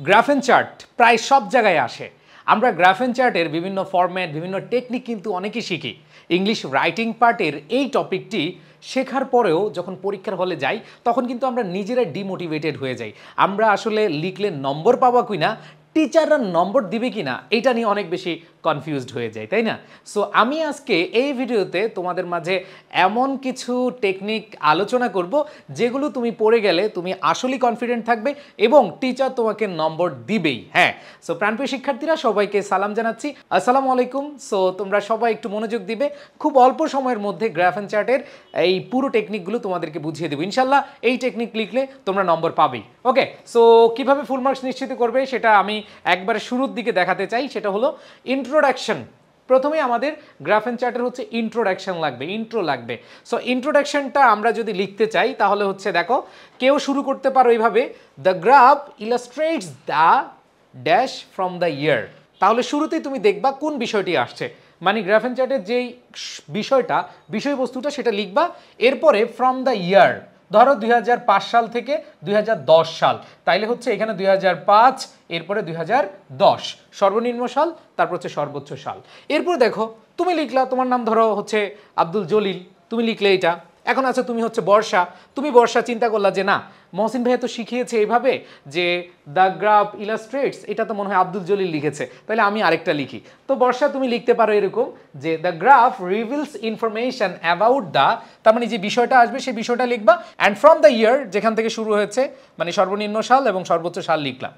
Graph and chart প্রায় সব জায়গায় আসে। আমরা গ্রাফ এন্ড চার্টের বিভিন্ন ফরম্যাট, বিভিন্ন টেকনিক কিন্তু অনেকেই শিখি। ইংলিশ রাইটিং পার্টের এই টপিকটি শেখার পরেও যখন পরীক্ষার হলে যাই তখন কিন্তু আমরা নিজেরাই ডিমোটিভেটেড হয়ে যাই। আমরা আসলে লিখলে নম্বর পাবো কিনা, টিচাররা নম্বর দিবে কিনা, এটা নিয়ে অনেক বেশি কনফিউজড হয়ে যায়, তাই না? সো আমি আজকে এই ভিডিওতে তোমাদের মাঝে এমন কিছু টেকনিক আলোচনা করব যেগুলো তুমি পড়ে গেলে তুমি আসলেই কনফিডেন্ট থাকবে এবং টিচার তোমাকে নম্বর দিবেই। হ্যাঁ, সো প্রাণপ্রিয় শিক্ষার্থীরা সবাইকে সালাম জানাচ্ছি, আসসালামু আলাইকুম। সো তোমরা সবাই একটু মনোযোগ দিবে, খুব অল্প সময়ের মধ্যে গ্রাফ অ্যান্ড চার্টের এই পুরো টেকনিকগুলো তোমাদেরকে বুঝিয়ে দেবো ইনশাল্লাহ। এই টেকনিক লিখলে তোমরা নম্বর পাবেই। ওকে, সো কিভাবে ফুল মার্কস নিশ্চিত করবে সেটা আমি একবারে শুরুর দিকে দেখাতে চাই। সেটা হলো ইন্ট্রোডাকশন। প্রথমে আমাদের গ্রাফ অ্যান্ড চার্টের হচ্ছে ইন্ট্রোডাকশন লাগবে, ইন্ট্রো লাগবে। সো ইন্ট্রোডাকশনটা আমরা যদি লিখতে চাই তাহলে হচ্ছে দেখো, কেউ শুরু করতে পারো এইভাবে, the graph illustrates the dash from the year. তাহলে শুরুতেই তুমি দেখবা কোন বিষয়টি আসছে, মানে গ্রাফ অ্যান্ড চার্টের যেই বিষয়টা, বিষয়বস্তুটা সেটা লিখবা। এরপরে ফ্রম দ্য ইয়ার, ধরো 2005 সাল থেকে 2010 সাল, তাইলে হচ্ছে এখানে 2005, এরপরে 2010 সর্বনিম্ন সাল, তারপর হচ্ছে সর্বোচ্চ সাল। এরপর দেখো তুমি লিখলা, তোমার নাম ধরো হচ্ছে আব্দুল জলিল, তুমি লিখলে এটা। এখন আছে তুমি হচ্ছে বর্ষা, তুমি বর্ষা চিন্তা করলা যে না, মহসিন ভাইয়া তো শিখিয়েছে এইভাবে যে দ্য গ্রাফ ইলাস্ট্রেটস, এটা তো মনে হয় আব্দুল জলিল লিখেছে, তাহলে আমি আরেকটা লিখি। তো বর্ষা তুমি লিখতে পারো এরকম যে the graph reveals information about the, তার মানে যে বিষয়টা আসবে সেই বিষয়টা লিখবা। অ্যান্ড ফ্রম দ্য ইয়ার, যেখান থেকে শুরু হয়েছে মানে সর্বনিম্ন সাল এবং সর্বোচ্চ সাল লিখলাম।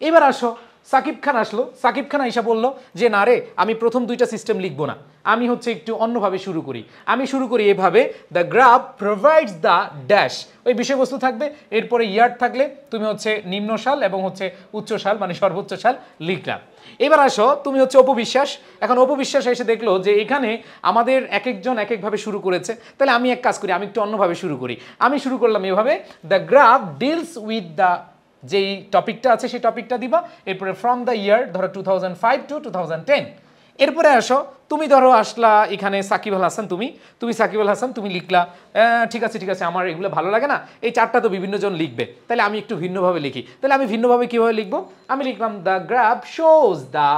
এবার আসো, সাকিব খান আসলো, সাকিব খান আইসা বললো যে না রে, আমি প্রথম দুইটা সিস্টেম লিখবো না, আমি হচ্ছে একটু অন্যভাবে শুরু করি। আমি শুরু করি এভাবে, the graph provides the dash, ওই বিষয়বস্তু থাকবে, এরপরে ইয়ার থাকলে তুমি হচ্ছে নিম্ন সাল এবং হচ্ছে উচ্চ সাল মানে সর্বোচ্চ সাল লিখলাম। এবার আসো তুমি হচ্ছে অপবিশ্বাস। এখন অপবিশ্বাস এসে দেখলো যে এখানে আমাদের এক একজন এক একভাবে শুরু করেছে, তাহলে আমি এক কাজ করি, আমি একটু অন্যভাবে শুরু করি। আমি শুরু করলাম এভাবে, the graph deals with the, যেই টপিকটা আছে সেই টপিকটা দিবা। এরপরে ফ্রম দ্য ইয়ার ধরো 2005 to 2010। এরপরে আসো তুমি ধরো আসলা এখানে সাকিব আল হাসান, তুমি সাকিব আল হাসান তুমি লিখলা, ঠিক আছে ঠিক আছে, আমার এগুলো ভালো লাগে না, এই চারটা তো বিভিন্ন জন লিখবে, তাহলে আমি একটু ভিন্নভাবে লিখি। তাহলে আমি ভিন্নভাবে কীভাবে লিখবো, আমি লিখলাম দ্য গ্রাফ শোজ দ্য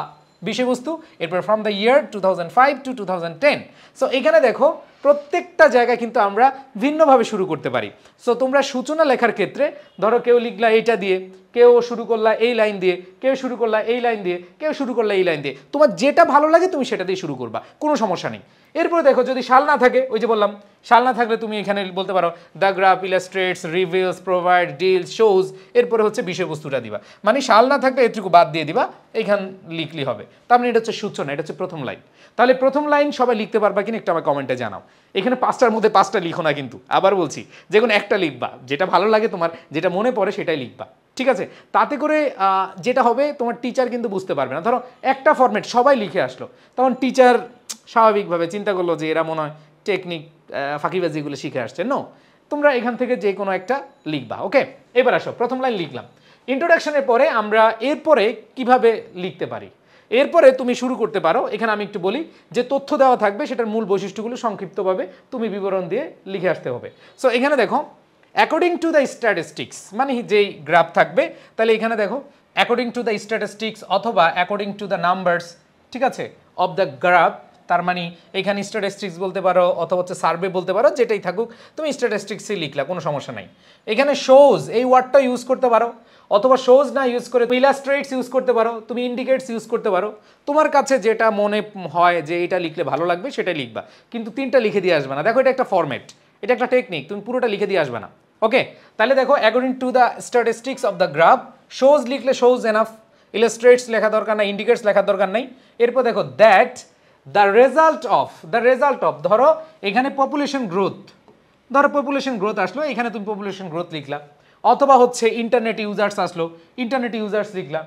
বিষয়বস্তু, এরপর from the year 2005 to 2010। So এখানে দেখো প্রত্যেকটা জায়গায় কিন্তু আমরা ভিন্নভাবে শুরু করতে পারি। সো তোমরা সূচনা লেখার ক্ষেত্রে ধরো কেউ লিখলা এইটা দিয়ে, কেউ শুরু করলা এই লাইন দিয়ে, কেউ শুরু করলা এই লাইন দিয়ে, কেউ শুরু করলা এই লাইন দিয়ে, তোমার যেটা ভালো লাগে তুমি সেটা দিয়ে শুরু করবা, কোনো সমস্যা নেই। এরপরে দেখো যদি সাল না থাকে, ওই যে বললাম সাল না থাকলে তুমি এখানে বলতে পারো the graph illustrates reveals provide deals shows, এরপরে হচ্ছে বিষয়বস্তুটা দিবা, মানে সাল না থাকলে এটুকু বাদ দিয়ে দিবা, এইখান লিখলি হবে। তার মানে এটা হচ্ছে সূচনা, এটা হচ্ছে প্রথম লাইন। তাহলে প্রথম লাইন সবাই লিখতে পারবা কিনা একটু আমার কমেন্টে জানাও। এখানে 5টার মধ্যে 5টা লিখো না কিন্তু, আবার বলছি যে কোনো একটা লিখবা, যেটা ভালো লাগে তোমার, যেটা মনে পড়ে সেটাই লিখবা, ঠিক আছে? তাতে করে যেটা হবে তোমার টিচার কিন্তু বুঝতে পারবে না। ধরো একটা ফরম্যাট সবাই লিখে আসলো, তখন টিচার স্বাভাবিকভাবে চিন্তা করলো যে এরা মনে হয় টেকনিক ফাঁকিবাজিগুলো শিখে আসছে। নো, তোমরা এখান থেকে যে কোনো একটা লিখবা। ওকে, এবার আসো প্রথম লাইন লিখলাম। ইন্ট্রোডাকশনের পরে আমরা এরপরে কিভাবে লিখতে পারি, এরপরে তুমি শুরু করতে পারো। এখানে আমি একটু বলি যে তথ্য দেওয়া থাকবে, সেটার মূল বৈশিষ্ট্যগুলো সংক্ষিপ্তভাবে তুমি বিবরণ দিয়ে লিখে আসতে হবে। সো এখানে দেখো অ্যাকর্ডিং টু দ্য স্ট্যাটিস্টিক্স, মানে যেই গ্রাফ থাকবে, তাহলে এখানে দেখো অ্যাকর্ডিং টু দ্য স্ট্যাটিস্টিক্স অথবা অ্যাকর্ডিং টু দ্য নাম্বারস, ঠিক আছে, অফ দ্য গ্রাফ। তার মানে এখানে স্ট্যাটিস্টিক্স বলতে পারো অথবা হচ্ছে সার্ভে বলতে পারো, যেটাই থাকুক তুমি স্ট্যাটিস্টিক্সই লিখলা, কোনো সমস্যা নাই। এখানে শোজ এই ওয়ার্ডটা ইউজ করতে পারো, অথবা শোজ না ইউজ করে ইলাস্ট্রেটস ইউজ করতে পারো, তুমি ইন্ডিকেটস ইউজ করতে পারো। তোমার কাছে যেটা মনে হয় যে এটা লিখলে ভালো লাগবে সেটাই লিখবা, কিন্তু 3টা লিখে দিয়ে আসবে না। দেখো এটা একটা ফরম্যাট, এটা একটা টেকনিক, তুমি পুরোটা লিখে দিয়ে আসবে না। ওকে, তাহলে দেখো according to the statistics of the graph, shows লিখলে শোজ এনাফ, ইলাস্ট্রেটস লেখা দরকার নাই, ইন্ডিকেটস লেখার দরকার নাই। এরপর দেখো দ্যাট দ্য রেজাল্ট অফ, ধরো এখানে পপুলেশন গ্রোথ, ধরো পপুলেশন গ্রোথ আসলো, এখানে তুমি পপুলেশন গ্রোথ লিখলা, অথবা হচ্ছে ইন্টারনেট ইউজার্স আসলো, ইন্টারনেট ইউজার্স লিখলা,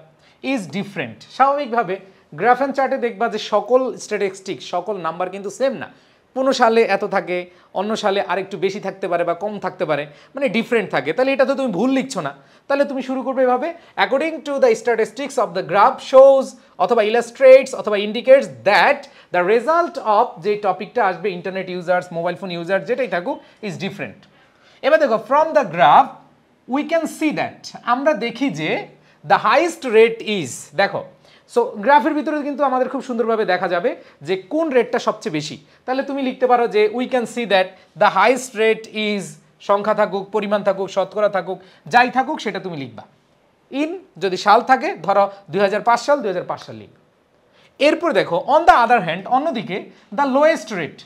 ইজ ডিফারেন্ট। স্বাভাবিকভাবে গ্রাফ অ্যান্ড চার্টে দেখবা যে সকল স্ট্যাটিস্টিক্স, সকল নাম্বার কিন্তু সেম না, কোনো সালে এত থাকে, অন্য সালে আরেকটু বেশি থাকতে পারে বা কম থাকতে পারে, মানে ডিফারেন্ট থাকে। তাহলে এটা তো তুমি ভুল লিখছো না, তাহলে তুমি শুরু করবে এভাবে, according to the statistics of the graph shows অথবা ইলাস্ট্রেটস অথবা indicates that the result of, যে টপিকটা আসবে internet users, mobile phone user, যেটাই থাকুক, ইজ ডিফারেন্ট। এবার দেখো from the graph we can see that, আমরা দেখি যে দ্য হাইয়েস্ট রেট ইজ, দেখো সো গ্রাফের ভিতরে কিন্তু আমাদের খুব সুন্দরভাবে দেখা যাবে যে কোন রেটটা সবচেয়ে বেশি। তাহলে তুমি লিখতে পারো যে we can see that the highest rate is, সংখ্যা থাকুক, পরিমাণ থাকুক, শতকরা থাকুক, যাই থাকুক সেটা তুমি লিখবা। ইন যদি সাল থাকে ধরো 2005 সাল, 2005 সাল লিখবে। এরপর দেখো অন দ্য আদার হ্যান্ড, অন্যদিকে দ্য লোয়েস্ট রেট,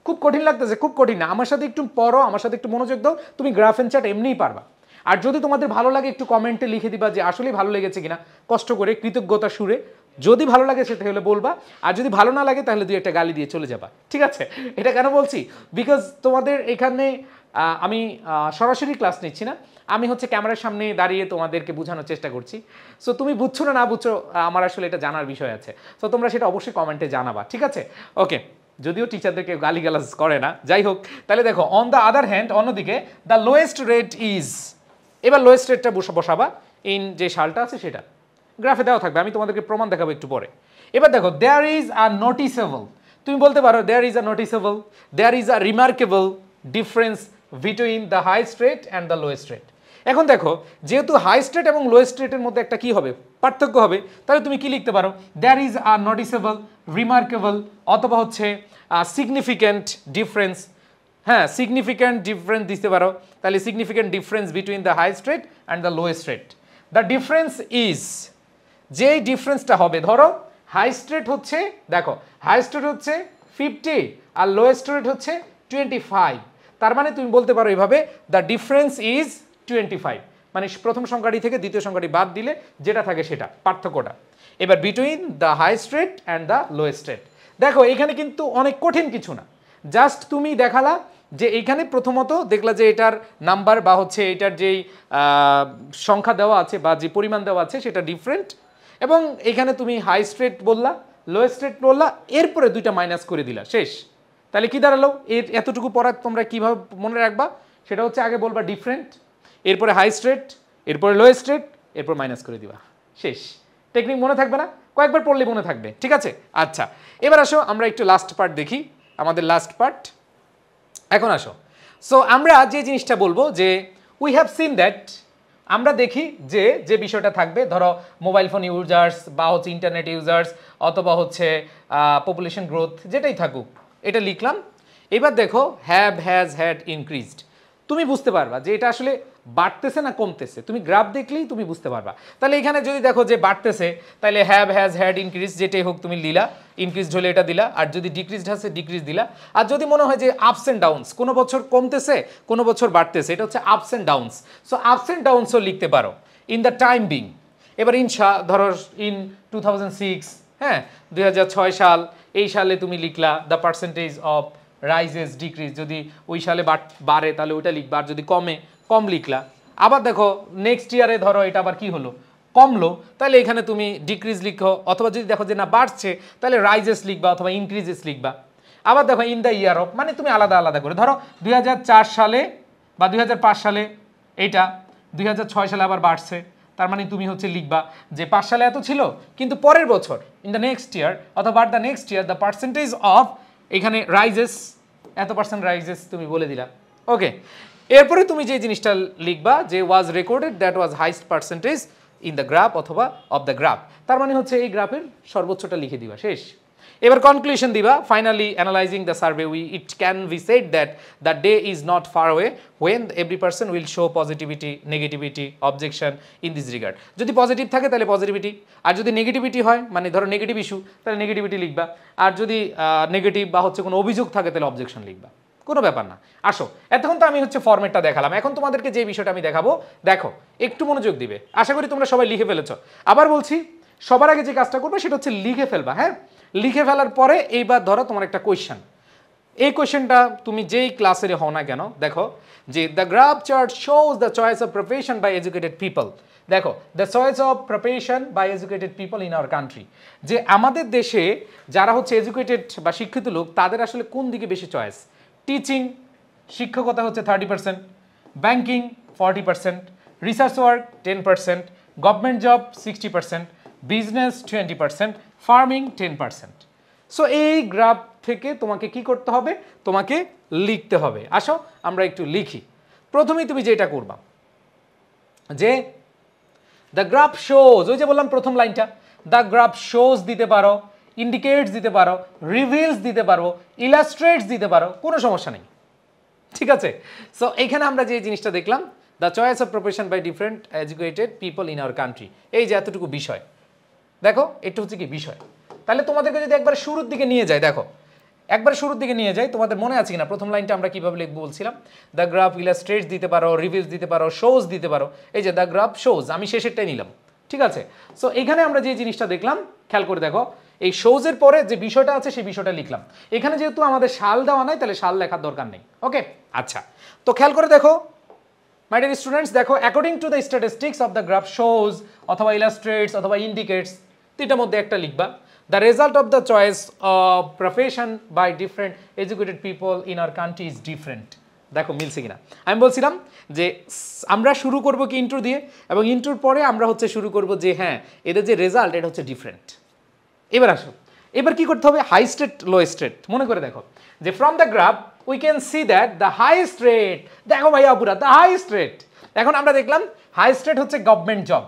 খুব কঠিন লাগতেছে, খুব কঠিন না, আমার সাথে একটু পড়ো, আমার সাথে একটু মনোযোগ দাও, তুমি গ্রাফ এন্ড চার্ট এমনিই পারবা। আর যদি তোমাদের ভালো লাগে একটু কমেন্টে লিখে দিবা যে আসলেই ভালো লেগেছে কিনা, কষ্ট করে কৃতজ্ঞতা সুরে। যদি ভালো লাগে সেটা হলে বলবা, আর যদি ভালো না লাগে তাহলে দুই একটা গালি দিয়ে চলে যাবা, ঠিক আছে? এটা কেন বলছি, বিকজ তোমাদের এখানে আমি সরাসরি ক্লাস নিচ্ছি না, আমি হচ্ছে ক্যামেরার সামনে দাঁড়িয়ে তোমাদেরকে বোঝানোর চেষ্টা করছি। সো তুমি বুঝছো না বুঝছো, আমার আসলে এটা জানার বিষয় আছে। সো তোমরা সেটা অবশ্যই কমেন্টে জানাবা, ঠিক আছে? ওকে, যদিও টিচারদেরকে গালিগালাজ করে না, যাই হোক। তাহলে দেখো অন দ্য আদার হ্যান্ড, অন্যদিকে দ্য লোয়েস্ট রেট ইজ, এবার লোয়েস্ট রেটটা বসাবা ইন যে সালটা আছে সেটা, গ্রাফে দেওয়া থাকবে, আমি তোমাদেরকে প্রমাণ দেখাবো একটু পরে। এবার দেখো দেয়ার ইজ আ নোটিসেবল, তুমি বলতে পারো there is a noticeable, there is a remarkable difference between the highest rate and the lowest rate. এখন দেখো যেহেতু হাইয়েস্ট রেট এবং লোয়েস্ট রেটের মধ্যে একটা কি হবে, পার্থক্য হবে, তাহলে তুমি কি লিখতে পারো, there is a noticeable, remarkable, অথবা হচ্ছে সিগনিফিক্যান্ট ডিফারেন্স। হ্যাঁ, সিগনিফিক্যান্ট ডিফারেন্স দিতে পারো, তাহলে significant difference between the highest rate and the lowest rate. The difference is, যেই ডিফারেন্সটা হবে, ধরো হাইয়েস্ট রেট হচ্ছে, দেখো হাইয়েস্ট রেট হচ্ছে 50 আর লোয়েস্ট রেট হচ্ছে 25, তার মানে তুমি বলতে পারো এভাবে দ্য ডিফারেন্স ইজ 25, মানে প্রথম সংখ্যাটি থেকে দ্বিতীয় সংখ্যাটি বাদ দিলে যেটা থাকে সেটা পার্থক্যটা। এবার between the highest rate and the lowest rate, দেখো এখানে কিন্তু অনেক কঠিন কিছু না, জাস্ট তুমি দেখালা যে এইখানে প্রথমত দেখলা যে এটার নাম্বার বা হচ্ছে এটার যেই সংখ্যা দেওয়া আছে বা যে পরিমাণ দেওয়া আছে সেটা ডিফারেন্ট, এবং এখানে তুমি হাইয়েস্ট রেট বললা, লোয়েস্ট রেট বললা, এরপরে দুইটা মাইনাস করে দিলা, শেষ। তাহলে কি দাঁড়ালো, এর এতটুকু পড়া তোমরা কীভাবে মনে রাখবা, সেটা হচ্ছে আগে বলবা ডিফারেন্ট, এরপরে হাইয়েস্ট রেট, এরপরে লোয়েস্ট রেট, এরপর মাইনাস করে দিবা, শেষ। টেকনিক মনে থাকবে না, কয়েকবার পড়লে মনে থাকবে, ঠিক আছে? আচ্ছা, এবার আসো আমরা একটু লাস্ট পার্ট দেখি, আমাদের লাস্ট পার্ট এখন আসো। সো আমরা যে জিনিসটা বলবো যে উই হ্যাভ সিন দ্যাট, আমরা দেখি যে যে বিষয়টা থাকবে, ধরো মোবাইল ফোন ইউজার্স বা হচ্ছে ইন্টারনেট ইউজার্স অথবা হচ্ছে পপুলেশন গ্রোথ, যেটাই থাকুক এটা লিখলাম। এবার দেখো হ্যাভ, হ্যাজ, হ্যাড ইনক্রিজড, তুমি বুঝতে পারবা যে এটা আসলে বাড়তেছে না কমতেছে, তুমি গ্রাফ দেখলেই তুমি বুঝতে পারবা। তাহলে এখানে যদি দেখো যে বাড়তেছে, তাহলে হ্যাভ, হ্যাজ, হ্যাড ইনক্রিজ যেটাই হোক তুমি দিলা, ইনক্রিজড হলে এটা দিলা, আর যদি ডিক্রিজড আছে ডিক্রিজ দিলা। আর যদি মনে হয় যে আপস অ্যান্ড ডাউনস, কোনো বছর কমতেছে কোনো বছর বাড়তেছে, এটা হচ্ছে ups and downs. So ups and ডাউনসও লিখতে পারো ইন দ্য টাইম বিং। এবার ধরো ইন 2006, হ্যাঁ 2006 সাল, এই সালে তুমি লিখলা the percentage of rises decrease, যদি ওই সালে বাড়ে তাহলে ওইটা লিখবা, আর যদি কমে কম লিখলা। আবার দেখো নেক্সট ইয়ারে ধরো এটা আবার কি হলো, কমলো, তাহলে এখানে তুমি ডিক্রিজ লিখো, অথবা যদি দেখো যে না বাড়ছে তাহলে রাইজেস লিখবা অথবা ইনক্রিজেস লিখবা। আবার দেখো ইন দ্য ইয়ার অফ, মানে তুমি আলাদা আলাদা করে ধরো 2004 সালে বা 2005 সালে এইটা, 2006 সালে আবার বাড়ছে, তার মানে তুমি হচ্ছে লিখবা যে 5 সালে এত ছিল কিন্তু পরের বছর ইন দ্য নেক্সট ইয়ার অথবা the next year the percentage of, এখানে রাইজেস এত পার্সেন্ট রাইজেস তুমি বলে দিলা। ওকে, এরপরে তুমি যে জিনিসটা লিখবা যে was recorded that was highest percentage in the graph অথবা অফ দ্য গ্রাফ, তার মানে হচ্ছে এই গ্রাফের সর্বোচ্চটা লিখে দিবা, শেষ। এবার কনক্লুশন দিবা, finally analysing the survey it can be said that the day is not far way when every person will show positivity, negativity, objection in this regard. যদি পজিটিভ থাকে তাহলে পজিটিভিটি, আর যদি নেগেটিভিটি হয় মানে ধরো নেগেটিভ ইস্যু তাহলে negativity লিখবা, আর যদি নেগেটিভ বা হচ্ছে কোনো অভিযোগ থাকে তাহলে অবজেকশন লিখবা, কোনো ব্যাপার না। আসো, এতক্ষণ তো আমি হচ্ছে ফরম্যাটটা দেখালাম, এখন তোমাদেরকে যে বিষয়টা আমি দেখাবো, দেখো একটু মনোযোগ দিবে, আশা করি তোমরা সবাই লিখে ফেলেছ। আবার বলছি, সবার আগে যে কাজটা করবে সেটা হচ্ছে লিখে ফেলবা, হ্যাঁ। লিখে ফেলার পরে এইবার ধরো তোমার একটা কোয়েশ্চেন, এই কোয়েশ্চেনটা তুমি যেই ক্লাসের হও না কেন, দেখো যে the graph chart shows the choice of profession by educated people. দেখো the choice of profession by educated people in our country, যে আমাদের দেশে যারা হচ্ছে এডুকেটেড বা শিক্ষিত লোক তাদের আসলে কোন দিকে বেশি চয়েস। টিচিং, শিক্ষকতা হচ্ছে 30%, banking 40%, research work 10%, government job 60%, business 20%, farming 10%। So এই গ্রাফ থেকে তোমাকে কি করতে হবে, তোমাকে লিখতে হবে। আসো আমরা একটু লিখি। প্রথমেই তুমি যেটা করবা যে দ্য গ্রাফ শোজ, ওই যে বললাম প্রথম লাইনটা, দ্য গ্রাফ শোজ দিতে পারো, ইন্ডিকেটস দিতে পারো, রিভিলস দিতে পারো, ইলাস্ট্রেটস দিতে পারো, কোনো সমস্যা নেই, ঠিক আছে। সো এখানে আমরা যে জিনিসটা দেখলাম, the choice of profession by different educated people in our country, এই যে এতটুকু বিষয়, দেখো এটা হচ্ছে কি বিষয়। তাহলে তোমাদেরকে যদি একবার শুরুর দিকে নিয়ে যায়, দেখো একবার শুরুর দিকে নিয়ে যাই, তোমাদের মনে আছে কিনা প্রথম লাইনটা আমরা কিভাবে লিখবো বলছিলাম, দ্য গ্রাফ ইলাস্ট্রেটস দিতে পারো, রিভিলস দিতে পারো, শোজ দিতে পারো, এই যে দ্য গ্রাফ শোজ, আমি শেষেরটাই নিলাম, ঠিক আছে। সো এখানে আমরা যে জিনিসটা দেখলাম, খেয়াল করে দেখো, এই শোজের পরে যে বিষয়টা আছে সেই বিষয়টা লিখলাম। এখানে যেহেতু আমাদের সাল দেওয়া নাই, তাহলে সাল লেখার দরকার নেই, ওকে। আচ্ছা, তো খেয়াল করে দেখো মাই ডিয়ার স্টুডেন্টস, দেখো according to the statistics of the graph shows অথবা ইলাস্ট্রেটস অথবা ইন্ডিকেটস, তিনটার মধ্যে একটা লিখবা, the result of the choice of profession by different educated people in our country is different. দেখো মিলছে কিনা, আমি বলছিলাম যে আমরা শুরু করব কি ইন্ট্রো দিয়ে, এবং ইন্ট্রোর পরে আমরা হচ্ছে শুরু করব যে হ্যাঁ এদের যে রেজাল্ট এটা হচ্ছে ডিফারেন্ট। এবার আসো, এবার কি করতে হবে, হাই স্টেট লো স্টেট মনে করে দেখো, যে from the graph we can see that the highest rate, দেখো ভাইয়া পুরা দ্য হাইস্ট রেট, এখন আমরা দেখলাম হাইস্ট রেট হচ্ছে গভর্নমেন্ট জব,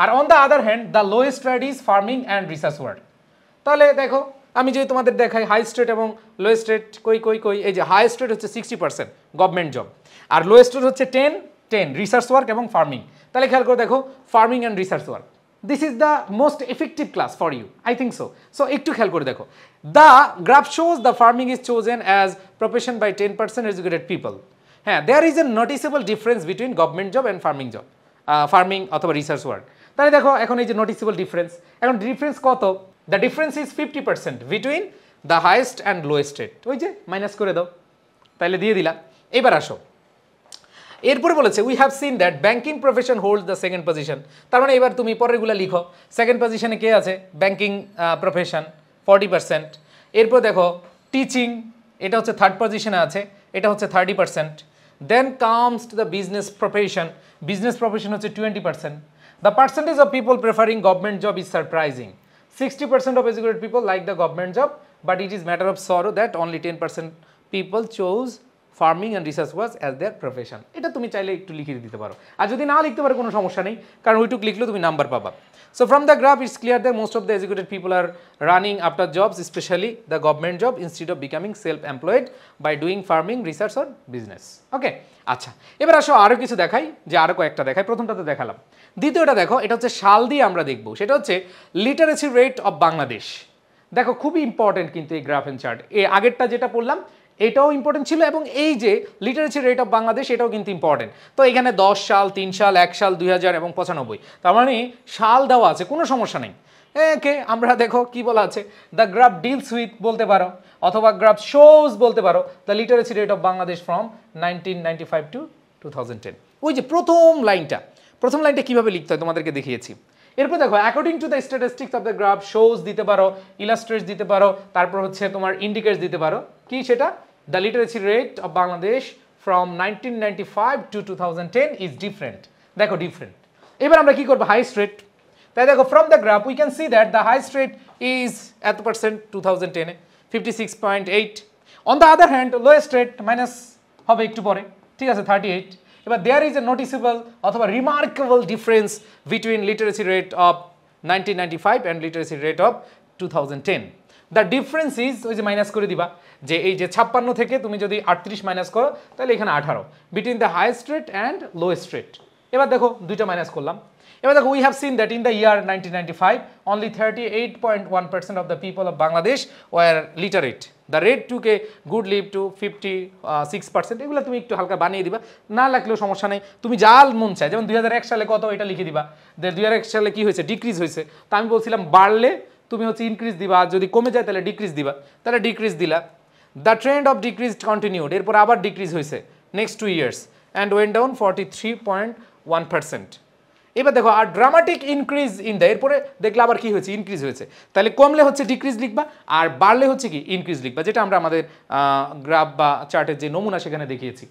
আর on the other hand the lowest rate is farming and research work. তাহলে দেখো আমি যদি তোমাদের দেখাই হাইস্ট রেট এবং লোয়েস্ট রেট, কই কই কই, এই যে হাইস্ট রেট হচ্ছে 60% গভর্নমেন্ট জব, আর লোয়েস্ট রেট হচ্ছে 10 রিসার্চ ওয়ার্ক এবং ফার্মিং। তাহলে খেয়াল করে দেখো farming and research work, this is the most effective class for you, I think so. So একটু খেয়াল করে দেখো, the graph shows the farming is chosen as profession by 10% educated people. হ্যাঁ, there is a noticeable difference between government job and farming job, farming অথবা research work. তাহলে দেখো এখন এই যে নোটিসেবল ডিফারেন্স, এখন ডিফারেন্স কত, the difference is 50% between the highest and lowest rate, ওই যে মাইনাস করে দাও, তাহলে দিয়ে দিলা। এবার আসো, এরপরে বলেছে we have seen that banking profession holds the second position, তার মানে এবার তুমি পরেরগুলো লিখো, সেকেন্ড পজিশনে কে আছে, ব্যাংকিং প্রফেশন 40%। এরপর দেখো টিচিং, এটা হচ্ছে থার্ড পজিশনে আছে, এটা হচ্ছে 30%। Then comes to the business profession, business profession হচ্ছে 20%। The percentage of people preferring government job is surprising, 60% of educated people like the government job, but it is matter of sorrow that only 10% people chose farming and research was as their profession. এটা তুমি চাইলে একটু লিখে দিতে পারো, আর যদি না লিখতে পারো কোনো সমস্যা নেই, কারণ ওইটুক লিখলেও তুমি নাম্বার পাবা। So from the graph it's clear that most of the educated people are running after jobs, specially the government job, instead of becoming self employed by doing farming, research or business, okay. আচ্ছা, এবার আসো আরও কিছু দেখাই, যে আরও কয়েকটা দেখাই, প্রথমটাতে দেখালাম, দ্বিতীয়টা দেখো, এটা হচ্ছে সাল দিয়ে আমরা দেখবো, সেটা হচ্ছে লিটারেসি রেট অফ বাংলাদেশ। দেখো খুবই ইম্পর্টেন্ট কিন্তু এই গ্রাফ অ্যান্ড চার্ট, এই আগেরটা যেটা পড়লাম এটাও ইম্পর্টেন্ট ছিল, এবং এই যে লিটারেসি রেট অফ বাংলাদেশ এটাও কিন্তু ইম্পর্টেন্ট। তো এখানে 10 সাল, 3 সাল, 1 সাল, 2000 এবং 95, তার মানে সাল দেওয়া আছে, কোনো সমস্যা নেই। ওকে, আমরা দেখো কি বলা আছে, দ্য গ্রাফ ডিলস উইথ বলতে পারো, অথবা গ্রাফ শোজ বলতে পারো the literacy rate of Bangladesh from 1995 to 2010। ওই যে প্রথম লাইনটা কীভাবে লিখতে হয় তোমাদেরকে দেখিয়েছি। এরপর দেখো according to the statistics of the graph shows দিতে পারো, ইলাস্ট্রেটস দিতে পারো, তারপর হচ্ছে তোমার ইন্ডিকেটস দিতে পারো, কি সেটা, the literacy rate of Bangladesh from 1995 to 2010 is different. দেখো ডিফারেন্ট। এবার আমরা কি করবো, হাইস্ট রেট, তাই দেখো from the graph we can see that the highest rate is এত পার্সেন্ট 2010 এ 56.8। On the other hand lowest rate minus হবে একটু পরে, ঠিক আছে 38। এবার দেয়ার ইজ এ নোটিসেবল অথবা remarkable difference between literacy rate of 1995 and literacy rate of 2010। The difference is, ওই যে মাইনাস করে দিবা, যে এই যে 56 থেকে তুমি যদি 38 মাইনাস করো তাহলে এখানে 18, between the highest rate and lowest rate. এবার দেখো দুইটা মাইনাস করলাম। এবার দেখো we have seen that in the year 1995 only 38.1% of the people of Bangladesh were literate, the rate took a good leave to 56%। এগুলো তুমি একটু হালকা বানিয়ে দিবা, না লাগলেও সমস্যা নেই, তুমি যা মন চায়, যেমন 2001 সালে কত এটা লিখে দিবা, 2001 সালে কি হয়েছে, ডিক্রিজ হয়েছে, তা আমি বলছিলাম বাড়লে তুমি হচ্ছে ইনক্রিজ দিবা, আর যদি কমে যায় তাহলে ডিক্রিজ দিবা, তাহলে ডিক্রিজ দিলা। The trend of decrease continued, এরপর আবার ডিক্রিজ হয়েছে next 2 years and went down 43.1%। এবার দেখো আর ড্রামাটিক ইনক্রিজ ইন দ্য, এরপরে দেখলে আবার কি হয়েছে, ইনক্রিজ হয়েছে, তাহলে কমলে হচ্ছে ডিক্রিজ লিখবা, আর বাড়লে হচ্ছে কি ইনক্রিজ লিখবা, যেটা আমরা আমাদের গ্রাফ বা চার্টের যে নমুনা সেখানে দেখিয়েছি।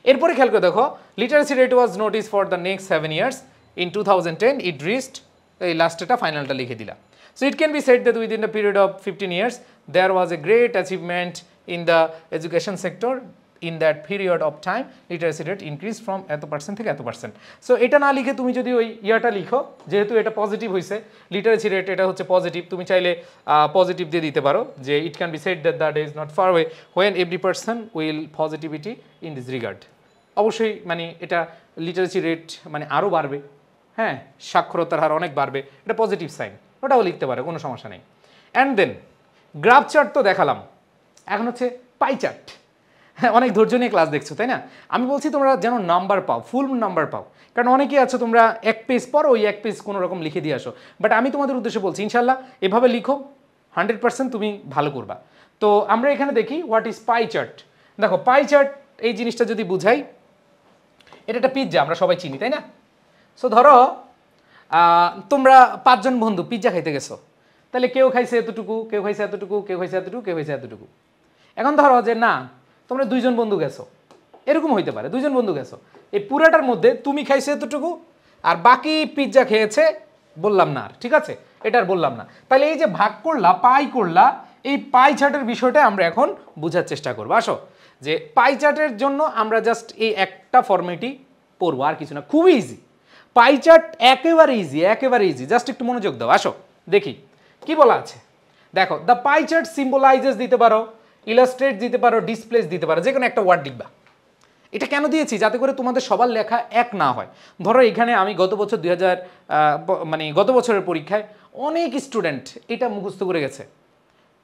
এরপরে খেয়াল করে দেখো literacy rate was notice for the next 7 years, in 2010 it reached, এই লাস্টেটা ফাইনালটা লিখে দিলা। So it can be said that within a period of 15 years there was a great achievement in the education sector in that period of time literacy rate increase from এত percent থেকে এত percent. So এটা না লিখে তুমি যদি ওই ইয়ারটা লিখো, যেহেতু এটা পজিটিভ হয়েছে, লিটারেসি রেট এটা হচ্ছে পজিটিভ, তুমি চাইলে পজিটিভ দিয়ে দিতে পারো যে ইট can be said that the day is not far way when every person will positivity in this regard. অবশ্যই মানে এটা লিটারেসি রেট মানে আরও বাড়বে, হ্যাঁ, সাক্ষরতার হার অনেক বাড়বে, এটা পজিটিভ সাইন, ওটাও লিখতে পারে, কোনো সমস্যা নেই। অ্যান্ড দেন গ্রাফ চার্ট তো দেখালাম, এখন হচ্ছে পাই চার্ট। হ্যাঁ, অনেক ধৈর্য নিয়ে ক্লাস দেখছো তাই না? আমি বলছি তোমরা যেন নাম্বার পাও, ফুল নাম্বার পাও, কারণ অনেকেই আছো তোমরা এক পেজ পর ওই এক পেজ কোনো রকম লিখে দিয়ে আসো, বাট আমি তোমাদের উদ্দেশ্যে বলছি ইনশাল্লাহ এভাবে লিখো, 100% তুমি ভালো করবা। তো আমরা এখানে দেখি হোয়াট ইজ পাই চার্ট। দেখো পাই চার্ট এই জিনিসটা যদি বুঝাই, এটা একটা পিৎজা, আমরা সবাই চিনি তাই না? সো ধরো তোমরা 5 জন বন্ধু পিৎজা খাইতে গেছো, তাহলে কেউ খাইছে এতটুকু, কেউ খাইছে এতটুকু, কেউ খাইছে এতটুকু, কেউ খাইছে এতটুকু। এখন ধরো যে না, তোমরা 2 জন বন্ধু গেছো, এরকম হইতে পারে 2 জন বন্ধু গেছো, এই পুরাটার মধ্যে তুমি খাইছে এতটুকু আর বাকি পিৎজা খেয়েছে বললাম না আর, ঠিক আছে, এটা আর বললাম না। তাহলে এই যে ভাগ করলা, পাই করলা, এই পাই চার্টের বিষয়টা আমরা এখন বোঝার চেষ্টা করবো। আসো যে পাই চার্টের জন্য আমরা জাস্ট এই একটা ফর্মেটই পড়বো, আর কিছু না, খুবই ইজি। পাই চার্ট একেবারে ইজি, একেবারে ইজি, জাস্ট একটু মনোযোগ দাও। আসো দেখি কি বলা আছে। দেখো দ্য পাই চার্ট সিম্বলাইজেস দিতে পারো, ইলাস্ট্রেট দিতে পারো, ডিসপ্লেস দিতে পারো, যে কোনো একটা ওয়ার্ড লিখবা। এটা কেন দিয়েছি? যাতে করে তোমাদের সবার লেখা এক না হয়। ধরো এখানে আমি গত বছর মানে গত বছরের পরীক্ষায় অনেক স্টুডেন্ট এটা মুখস্থ করে গেছে।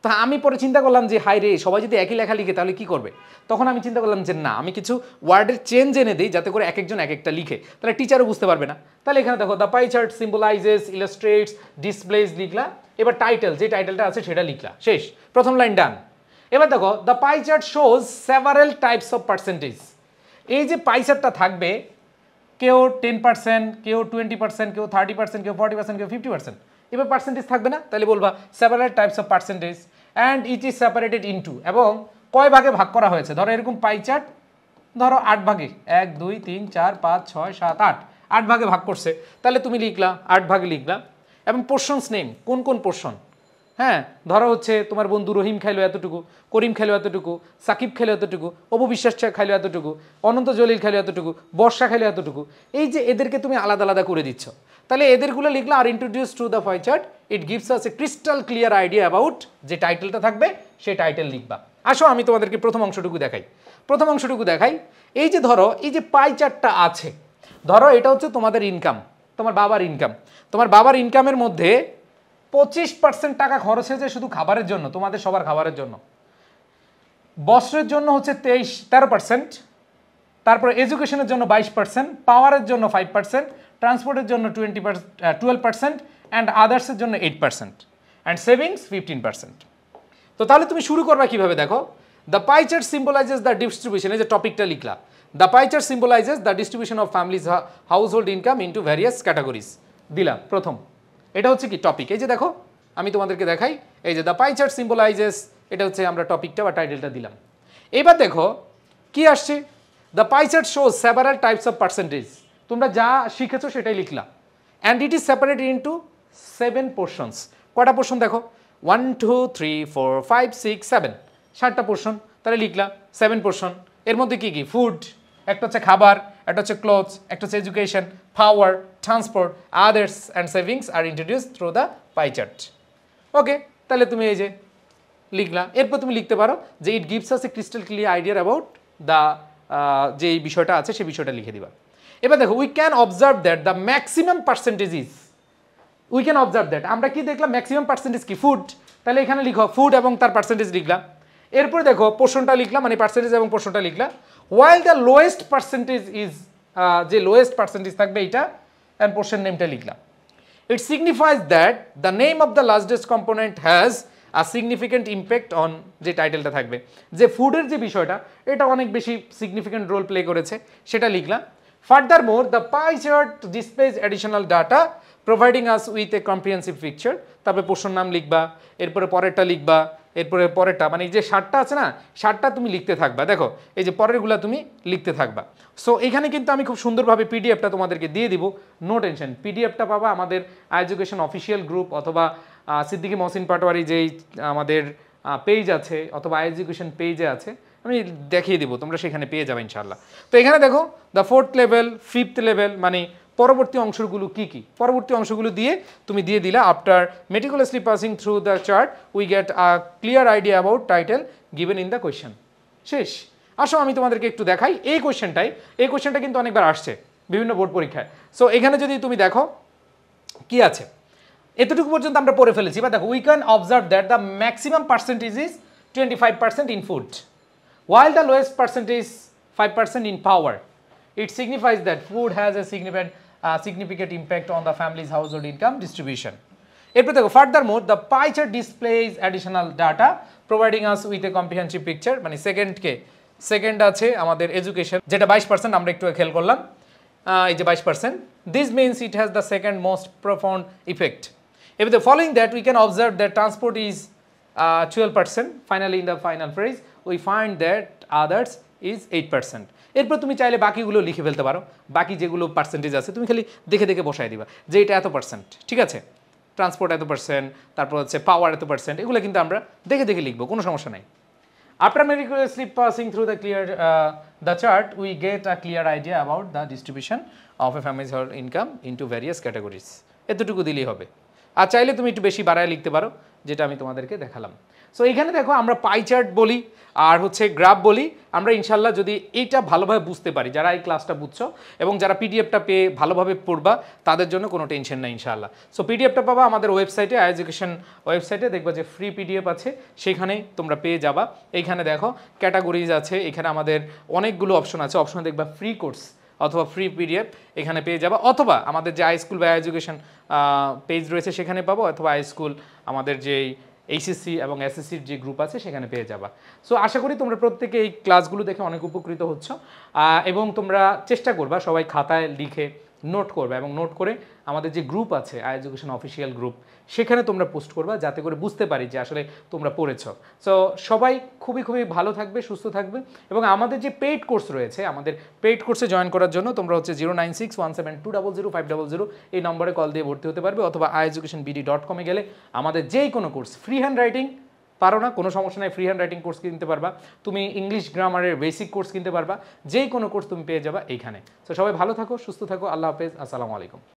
তা আমি পরে চিন্তা করলাম যে হাই রে, সবাই যদি একই লেখা লিখে তাহলে কি করবে? তখন আমি চিন্তা করলাম যে না, আমি কিছু ওয়ার্ডের চেঞ্জ এনে দিই যাতে করে এক একজন এক একটা লিখে, তাহলে টিচারও বুঝতে পারবে না। তাহলে এখানে দেখো the pie chart symbolises, illustrates, displays লিখলা, এবার টাইটেল, যে টাইটেলটা আছে সেটা লিখলা, শেষ, প্রথম লাইন ডান। এবার দেখো the pie chart shows several types of percentage. এই যে পাই চার্টটা থাকবে, কেউ 10%, কেউ 20%, কেউ 30%, কেউ 40%, কেউ 50%, এবার পার্সেন্টেজ থাকবে না, তাহলে বলবা several types of percentage and it is separated into, এবং কয় ভাগে ভাগ করা হয়েছে। ধরো এরকম পাই চার্ট ধরো 8 ভাগে, 1 2 3 4 5 6 7 8, 8 ভাগে ভাগ করছে, তাহলে তুমি লিখলা 8 ভাগে লিখলা। এবং পোর্শনস নেম, কোন কোন পোর্শন, হ্যাঁ, ধরো হচ্ছে তোমার বন্ধু রহিম খাইলো এতটুকু, করিম খাইলো এতটুকু, সাকিব খাইলো এতটুকু, অপু বিশ্বাস খাইলো এতটুকু, অনন্ত জলিল খাইলো এতটুকু, বর্ষা খাইলো এতটুকু। এই যে এদেরকে তুমি আলাদা আলাদা করে দিচ্ছ, তাহলে এদেরগুলো লিখলা আর introduce to the pie chart, it gives us a crystal clear idea about, যে টাইটেলটা থাকবে সেই টাইটেল লিখবা। আসো আমি তোমাদেরকে প্রথম অংশটুকু দেখাই। প্রথম অংশটুকু দেখাই, এই যে ধরো এই যে পাই চার্টটা আছে, ধরো এটা হচ্ছে তোমাদের ইনকাম, তোমার বাবার ইনকাম। তোমার বাবার ইনকামের মধ্যে 25% টাকা খরচ হয়েছে শুধু খাবারের জন্য, তোমাদের সবার খাবারের জন্য। বস্ত্রের জন্য হচ্ছে 13%, তারপরে এডুকেশনের জন্য 22%, পাওয়ারের জন্য 5%, ট্রান্সপোর্টের জন্য 12%, অ্যান্ড আদার্সের জন্য 8%, অ্যান্ড সেভিংস 15%। তো তাহলে তুমি শুরু করবা কিভাবে? দেখো the pie chart symbolises the distribution, এই যে টপিকটা লিখলা, the pie chart symbolises the distribution of families household income into various categories দিলা প্রথম। এটা হচ্ছে কি টপিক, এই যে দেখো আমি তোমাদেরকে দেখাই, এই যে দ্য পাই চার্ট সিম্বলাইজেস, এটা হচ্ছে আমরা টপিকটা বা টাইটেলটা দিলাম। এবার দেখো কি আসছে, the pie chart shows several types of percentage, তোমরা যা শিখেছো সেটাই লিখলা, and it is separated into 7 portions. কয়টা পোর্শন দেখো, 1 2 3 4 5 6 7, 7টা পোর্শন, তাহলে লিখলা 7 পোর্শন। এর মধ্যে কি কি, ফুড, একটা হচ্ছে খাবার, একটা হচ্ছে ক্লোথস, একটা হচ্ছে education, power, transport, others and savings আর introduce through the pie chart. Okay, তাহলে তুমি এই যে লিখলা। এরপর তুমি লিখতে পারো যে ইট gives us a crystal clear idea about the, যে এই বিষয়টা আছে সেই বিষয়টা লিখে দিবা। এবার দেখো we can observe that the maximum percentage is, we can observe that, আমরা কি দেখলাম, ম্যাক্সিমাম পার্সেন্টেজ কি, ফুড, তাহলে এখানে লিখো ফুড এবং তার পার্সেন্টেজ লিখলা। এরপরে দেখো পোর্শনটা লিখলাম, মানে পার্সেন্টেজ এবং পোর্শনটা লিখলা। While the lowest percentage is, যে লোয়েস্ট পার্সেন্টেজ থাকবে এইটা, অ্যান্ড পোর্শন নেমটা লিখলাম। It signifies that the name of the largest component has a significant impact on, যে টাইটেলটা থাকবে, যে ফুডের যে বিষয়টা এটা অনেক বেশি সিগনিফিক্যান্ট রোল প্লে করেছে সেটা লিখলাম। Furthermore the pie chart displays additional data providing us with a comprehensive picture, তারপরে পোর্শন নাম লিখবা, এরপরে পরেরটা লিখবা, এরপরে পরেরটা, মানে এই যে 7টা আছে না, 7টা তুমি লিখতে থাকবা। দেখো এই যে পরেরগুলা তুমি লিখতে থাকবা। সো এখানে কিন্তু আমি খুব সুন্দরভাবে পিডিএফটা তোমাদেরকে দিয়ে দিব, নো টেনশন। পিডিএফটা পাবা আমাদের এডুকেশন অফিসিয়াল গ্রুপ অথবা সিদ্দিকী মহসিন পাটোয়ারি যেই আমাদের পেজ আছে অথবা এডুকেশন পেজে আছে, আমি দেখিয়ে দেবো, তোমরা সেখানে পেয়ে যাবে ইনশাআল্লাহ। তো এখানে দেখো the 4th level 5th level মানে পরবর্তী অংশগুলো কি কি, পরবর্তী অংশগুলো দিয়ে তুমি দিয়ে দিলা after meticulously passing through the chart we get a clear idea about title given in the question. শেষ। আসো আমি তোমাদেরকে একটু দেখাই এই কোয়েশ্চেনটা কিন্তু অনেকবার আসছে বিভিন্ন বোর্ড পরীক্ষায়। সো এখানে যদি তুমি দেখো কি আছে, এতটুকু পর্যন্ত আমরা পড়ে ফেলেছি। বা দেখো we can observe that the maximum percentage is 25% in food while the lowest percentage 5% in power. It signifies that food has a significant impact on the family's household income distribution. এরপর দেখো furthermore the pie chart displays additional data providing us with a comprehensive picture। মানে second আছে আমাদের education, যেটা 22%, আমরা একটু খেয়াল করলাম এই যে 22%, this means it has the second most profound effect. If the following that we can observe that transport is 12%, finally in the final phrase we find that others is 8%. এরপর তুমি চাইলে বাকিগুলো লিখে ফেলতে পারো, বাকি যেগুলো পার্সেন্টেজ আছে তুমি খালি দেখে দেখে বসাই দিবা যে এটা এত পার্সেন্ট, ঠিক আছে, ট্রান্সপোর্ট এত পার্সেন্ট, তারপর হচ্ছে পাওয়ার এত পার্সেন্ট, এগুলো কিন্তু আমরা দেখে দেখে লিখবো, কোনো সমস্যা নাই। After meticulously passing through the chart, we get a clear idea about the distribution of a family's income into various categories. এতটুকু দিলেই হবে। আর চাইলে তুমি একটু বেশি বাড়ায় লিখতে পারো, যেটা আমি তোমাদেরকে দেখালাম। সো এখানে দেখো আমরা পাই চার্ট বলি আর হচ্ছে গ্রাফ বলি, আমরা ইনশাল্লাহ যদি এইটা ভালোভাবে বুঝতে পারি, যারা এই ক্লাসটা বুঝছো এবং যারা পিডিএফটা পেয়ে ভালোভাবে পড়বা তাদের জন্য কোনো টেনশন নাই ইনশাল্লাহ। সো পিডিএফটা পাবা আমাদের ওয়েবসাইটে, এডুকেশন ওয়েবসাইটে দেখবা যে ফ্রি পিডিএফ আছে, সেখানে তোমরা পেয়ে যাবা। এইখানে দেখো ক্যাটাগরিজ আছে, এখানে আমাদের অনেকগুলো অপশন আছে, অপশনে দেখবা ফ্রি কোর্স অথবা ফ্রি পিডিএফ এখানে পেয়ে যাবা, অথবা আমাদের যে iSchool বা এডুকেশন পেজ রয়েছে সেখানে পাবো, অথবা iSchool আমাদের যেই এইচএসসি এবং এসএসসির যে গ্রুপ আছে সেখানে পেয়ে যাবা। সো আশা করি তোমরা প্রত্যেকে এই ক্লাসগুলো দেখে অনেক উপকৃত হচ্ছ এবং তোমরা চেষ্টা করবা সবাই খাতায় লিখে নোট করবা এবং নোট করে আমাদের যে গ্রুপ আছে এডুকেশন অফিসিয়াল গ্রুপ সেখানে তোমরা পোস্ট করবা, যাতে করে বুঝতে পারি যে আসলে তোমরা পড়েছ। সো সবাই খুবই ভালো থাকবে, সুস্থ থাকবে এবং আমাদের যে পেইড কোর্স রয়েছে, আমাদের পেইড কোর্সে জয়েন করার জন্য তোমরা হচ্ছে 09617200500 এই নম্বরে কল দিয়ে ভর্তি হতে পারবে, অথবা iEducationBD.com গেলে আমাদের যেই কোনো কোর্স, ফ্রি হ্যান্ড রাইটিং পারো না কোনো সমস্যা নাই, ফ্রি হ্যান্ড রাইটিং কোর্স কিনতে পারবা, তুমি ইংলিশ গ্রামারের বেসিক কোর্স কিনতে পারবা, যেই কোনো কোর্স তুমি পেয়ে যাবা এইখানে। তো সবাই ভালো থাকো, সুস্থ থাকো, আল্লাহ হাফেজ, আসসালামু আলাইকুম।